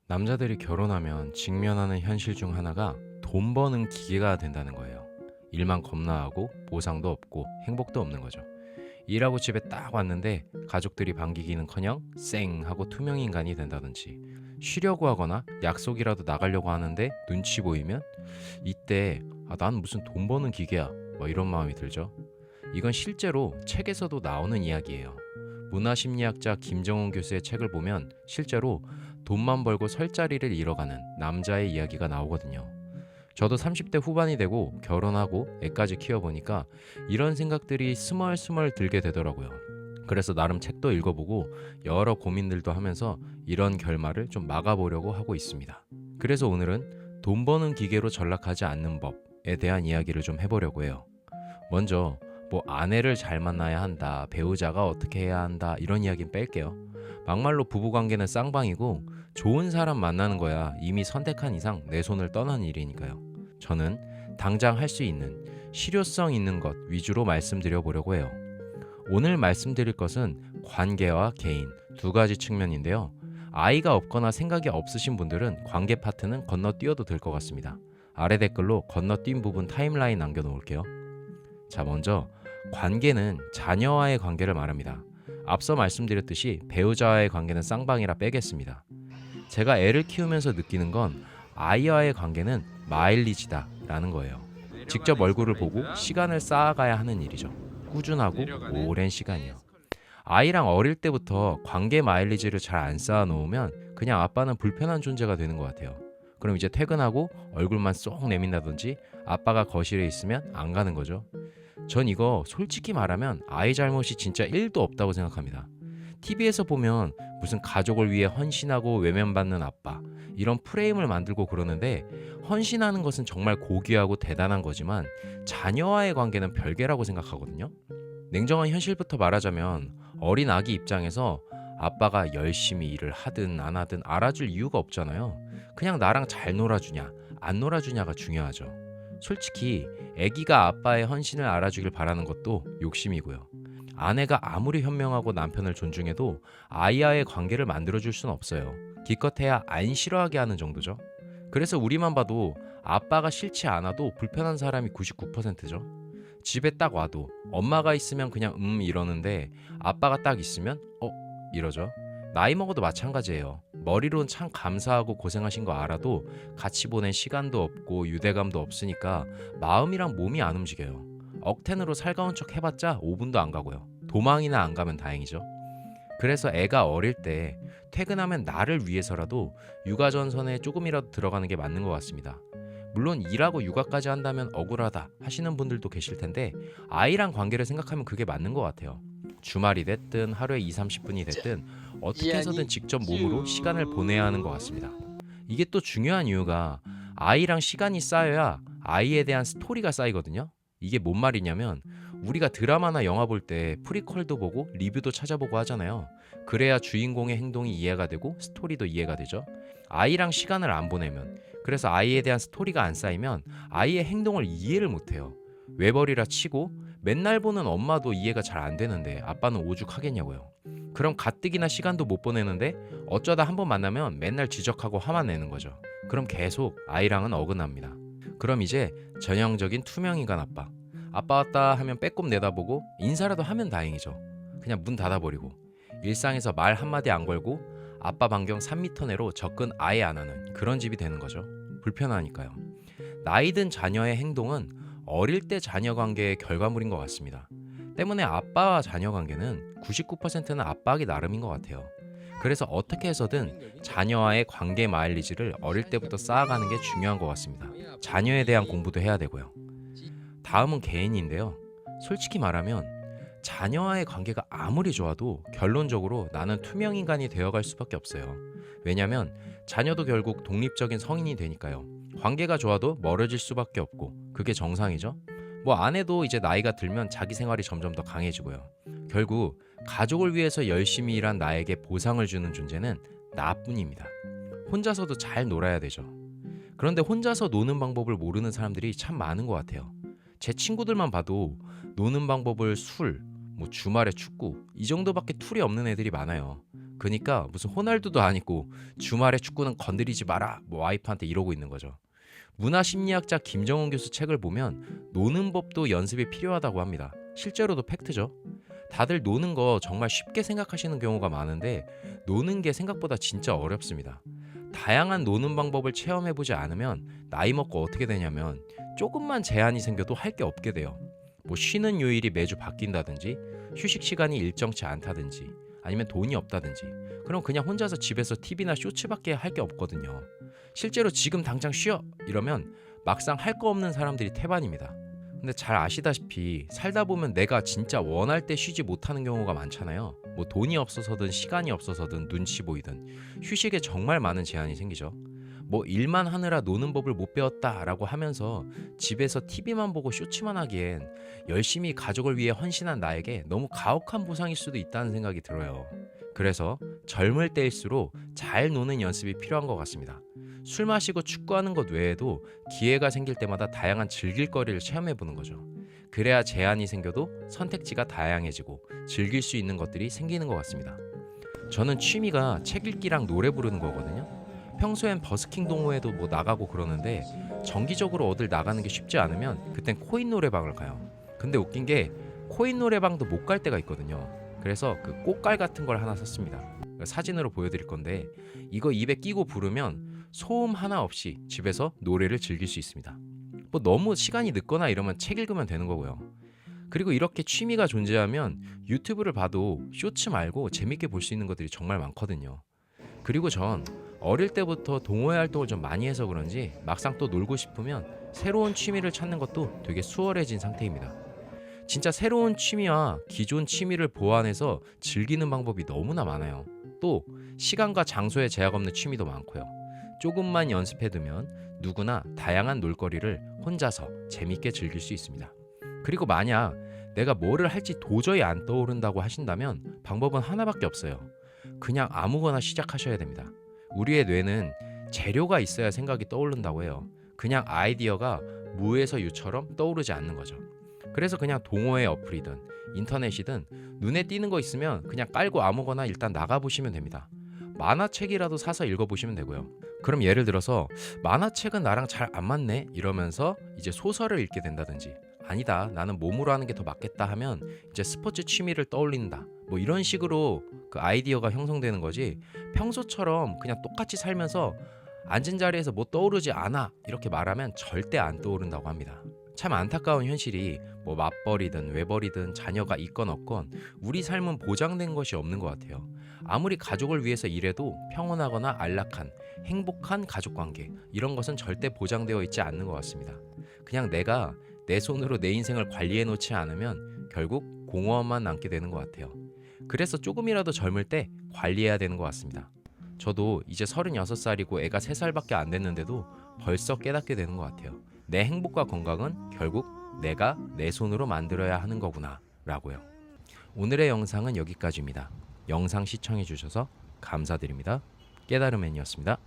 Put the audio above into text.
남자들이 결혼하면 직면하는 현실 중 하나가 돈 버는 기계가 된다는 거예요. 일만 겁나 하고 보상도 없고 행복도 없는 거죠. 일하고 집에 딱 왔는데 가족들이 반기기는커녕 쌩 하고 투명인간이 된다든지, 쉬려고 하거나 약속이라도 나가려고 하는데 눈치 보이면 이때 난 무슨 돈 버는 기계야 뭐 이런 마음이 들죠. 이건 실제로 책에서도 나오는 이야기예요. 문화심리학자 김정은 교수의 책을 보면 실제로 돈만 벌고 설 자리를 잃어가는 남자의 이야기가 나오거든요. 저도 30대 후반이 되고 결혼하고 애까지 키워보니까 이런 생각들이 스멀스멀 들게 되더라고요. 그래서 나름 책도 읽어보고 여러 고민들도 하면서 이런 결말을 좀 막아보려고 하고 있습니다. 그래서 오늘은 돈 버는 기계로 전락하지 않는 법에 대한 이야기를 좀 해보려고 해요. 먼저 뭐 아내를 잘 만나야 한다, 배우자가 어떻게 해야 한다 이런 이야기는 뺄게요. 막말로 부부관계는 쌍방이고 좋은 사람 만나는 거야 이미 선택한 이상 내 손을 떠난 일이니까요. 저는 당장 할 수 있는 실효성 있는 것 위주로 말씀드려 보려고 해요. 오늘 말씀드릴 것은 관계와 개인 두 가지 측면인데요. 아이가 없거나 생각이 없으신 분들은 관계 파트는 건너뛰어도 될 것 같습니다. 아래 댓글로 건너뛴 부분 타임라인 남겨놓을게요. 자, 먼저 관계는 자녀와의 관계를 말합니다. 앞서 말씀드렸듯이 배우자와의 관계는 쌍방이라 빼겠습니다. 제가 애를 키우면서 느끼는 건 아이와의 관계는 마일리지다 라는 거예요. 직접 얼굴을 보고 시간을 쌓아가야 하는 일이죠. 꾸준하고 오랜 시간이요. 아이랑 어릴 때부터 관계 마일리지를 잘 안 쌓아 놓으면 그냥 아빠는 불편한 존재가 되는 것 같아요. 그럼 이제 퇴근하고 얼굴만 쏙 내민다든지 아빠가 거실에 있으면 안 가는 거죠. 전 이거 솔직히 말하면 아이 잘못이 진짜 1도 없다고 생각합니다. TV에서 보면 무슨 가족을 위해 헌신하고 외면받는 아빠 이런 프레임을 만들고 그러는데, 헌신하는 것은 정말 고귀하고 대단한 거지만 자녀와의 관계는 별개라고 생각하거든요. 냉정한 현실부터 말하자면 어린 아기 입장에서 아빠가 열심히 일을 하든 안 하든 알아줄 이유가 없잖아요. 그냥 나랑 잘 놀아주냐 안 놀아주냐가 중요하죠. 솔직히 아기가 아빠의 헌신을 알아주길 바라는 것도 욕심이고요. 아내가 아무리 현명하고 남편을 존중해도 아이와의 관계를 만들어줄 수는 없어요. 기껏해야 안 싫어하게 하는 정도죠. 그래서 우리만 봐도 아빠가 싫지 않아도 불편한 사람이 99%죠. 집에 딱 와도 엄마가 있으면 그냥 이러는데 아빠가 딱 있으면 이러죠. 나이 먹어도 마찬가지예요. 머리로는 참 감사하고 고생하신 거 알아도 같이 보낸 시간도 없고 유대감도 없으니까 마음이랑 몸이 안 움직여요. 억텐으로 살가운 척 해봤자 5분도 안 가고요. 도망이나 안 가면 다행이죠. 그래서 애가 어릴 때 퇴근하면 나를 위해서라도 육아 전선에 조금이라도 들어가는 게 맞는 것 같습니다. 물론 일하고 육아까지 한다면 억울하다 하시는 분들도 계실 텐데 아이랑 관계를 생각하면 그게 맞는 것 같아요. 주말이 됐든 하루에 2, 30분이 됐든 어떻게 해서든 직접 몸으로 시간을 보내야 하는 것 같습니다. 이게 또 중요한 이유가 아이랑 시간이 쌓여야 아이에 대한 스토리가 쌓이거든요. 이게 뭔 말이냐면 우리가 드라마나 영화 볼 때 프리퀄도 보고 리뷰도 찾아보고 하잖아요. 그래야 주인공의 행동이 이해가 되고 스토리도 이해가 되죠. 아이랑 시간을 안 보내면, 그래서 아이에 대한 스토리가 안 쌓이면 아이의 행동을 이해를 못해요. 외벌이라 치고 맨날 보는 엄마도 이해가 잘 안 되는데 아빠는 오죽하겠냐고요. 그럼 가뜩이나 시간도 못 보내는데 어쩌다 한번 만나면 맨날 지적하고 화만 내는 거죠. 그럼 계속 아이랑은 어긋납니다. 그럼 이제 전형적인 투명인간 아빠. 아빠 왔다 하면 빼꼼 내다보고 인사라도 하면 다행이죠. 그냥 문 닫아버리고 일상에서 말 한마디 안 걸고 아빠 반경 3m 내로 접근 아예 안 하는 그런 집이 되는 거죠. 불편하니까요. 나이 든 자녀의 행동은 어릴 때 자녀 관계의 결과물인 것 같습니다. 때문에 아빠와 자녀 관계는 99%는 아빠하기 나름인 것 같아요. 그래서 어떻게 해서든 자녀와의 관계 마일리지를 어릴 때부터 쌓아가는 게 중요한 것 같습니다. 자녀에 대한 공부도 해야 되고요. 다음은 개인인데요. 솔직히 말하면 자녀와의 관계가 아무리 좋아도 결론적으로 나는 투명인간이 되어갈 수밖에 없어요. 왜냐면 자녀도 결국 독립적인 성인이 되니까요. 관계가 좋아도 멀어질 수밖에 없고 그게 정상이죠. 뭐 아내도 이제 나이가 들면 자기 생활이 점점 더 강해지고요. 결국 가족을 위해서 열심히 일한 나에게 보상을 주는 존재는 나뿐입니다. 혼자서도 잘 놀아야 되죠. 그런데 혼자서 노는 방법을 모르는 사람들이 참 많은 것 같아요. 제 친구들만 봐도 노는 방법을 술, 뭐 주말에 축구 이 정도밖에 툴이 없는 애들이 많아요. 그니까 무슨 호날두도 아니고 주말에 축구는 건드리지 마라 뭐 와이프한테 이러고 있는 거죠. 문화심리학자 김정은 교수 책을 보면 노는 법도 연습이 필요하다고 합니다. 실제로도 팩트죠. 다들 노는 거 정말 쉽게 생각하시는 경우가 많은데 노는 게 생각보다 진짜 어렵습니다. 다양한 노는 방법을 체험해보지 않으면 나이 먹고 어떻게 되냐면 조금만 제한이 생겨도 할 게 없게 돼요. 뭐 쉬는 요일이 매주 바뀐다든지 휴식 시간이 일정치 않다든지 아니면 돈이 없다든지 그럼 그냥 혼자서 집에서 TV나 쇼츠밖에 할 게 없거든요. 실제로 지금 당장 쉬어 이러면 막상 할 거 없는 사람들이 태반입니다. 근데 잘 아시다시피 살다 보면 내가 진짜 원할 때 쉬지 못하는 경우가 많잖아요. 뭐 돈이 없어서든 시간이 없어서든 눈치 보이든 휴식에 정말 많은 제한이 생기죠. 뭐 일만 하느라 노는 법을 못 배웠다라고 하면서 집에서 TV만 보고 쇼츠만 하기엔 열심히 가족을 위해 헌신한 나에게 너무 가혹한 보상일 수도 있다는 생각이 들어요. 그래서 젊을 때일수록 잘 노는 연습이 필요한 것 같습니다. 술 마시고 축구하는 것 외에도 기회가 생길 때마다 다양한 즐길 거리를 체험해보는 거죠. 그래야 제한이 생겨도 선택지가 다양해지고 즐길 수 있는 것들이 생기는 것 같습니다. 저는 취미가 책 읽기랑 노래 부르는 거거든요. 평소엔 버스킹 동호회도 뭐 나가고 그러는데 정기적으로 어딜 나가는 게 쉽지 않으면 그땐 코인 노래방을 가요. 근데 웃긴 게 코인 노래방도 못 갈 때가 있거든요. 그래서 그 꽃갈 같은 걸 하나 샀습니다. 사진으로 보여드릴 건데 이거 입에 끼고 부르면 소음 하나 없이 집에서 노래를 즐길 수 있습니다. 뭐 너무 시간이 늦거나 이러면 책 읽으면 되는 거고요. 그리고 이렇게 취미가 존재하면 유튜브를 봐도 쇼츠 말고 재밌게 볼 수 있는 것들이 정말 많거든요. 그리고 전 어릴 때부터 동호회 활동을 좀 많이 해서 그런지 막상 또 놀고 싶으면 새로운 취미를 찾는 것도 되게 수월해진 상태입니다. 진짜 새로운 취미와 기존 취미를 보완해서 즐기는 방법이 너무나 많아요. 또 시간과 장소에 제약 없는 취미도 많고요. 조금만 연습해두면 누구나 다양한 놀거리를 혼자서 재밌게 즐길 수 있습니다. 그리고 만약 내가 뭐를 할지 도저히 안 떠오른다고 하신다면 방법은 하나밖에 없어요. 그냥 아무거나 시작하셔야 됩니다. 우리의 뇌는 재료가 있어야 생각이 떠오른다고 해요. 그냥 아이디어가 무에서 유처럼 떠오르지 않는 거죠. 그래서 그냥 동호회 어플이든 인터넷이든 눈에 띄는 거 있으면 그냥 깔고 아무거나 일단 나가보시면 됩니다. 만화책이라도 사서 읽어보시면 되고요. 그럼 예를 들어서 만화책은 나랑 잘 안 맞네 이러면서 이제 소설을 읽게 된다든지 아니다 나는 몸으로 하는 게 더 맞겠다 하면 이제 스포츠 취미를 떠올린다 뭐 이런 식으로 그 아이디어가 형성되는 거지 평소처럼 그냥 똑같이 살면서 앉은 자리에서 뭐 떠오르지 않아 이렇게 말하면 절대 안 떠오른다고 합니다. 참 안타까운 현실이 뭐 맞벌이든 외벌이든 자녀가 있건 없건 우리 삶은 보장된 것이 없는 것 같아요. 아무리 가족을 위해서 일해도 평온하거나 안락한 행복한 가족관계 이런 것은 절대 보장되어 있지 않는 것 같습니다. 그냥 내가 내 손으로 내 인생을 관리해 놓지 않으면 결국 공허함만 남게 되는 것 같아요. 그래서 조금이라도 젊을 때 관리해야 되는 것 같습니다. 저도 이제 36살이고 애가 3살밖에 안 됐는데도 벌써 깨닫게 되는 것 같아요. 내 행복과 건강은 결국 내가 내 손으로 만들어야 하는 거구나 라고요. 오늘의 영상은 여기까지입니다. 영상 시청해 주셔서 감사드립니다. 깨달음맨이었습니다.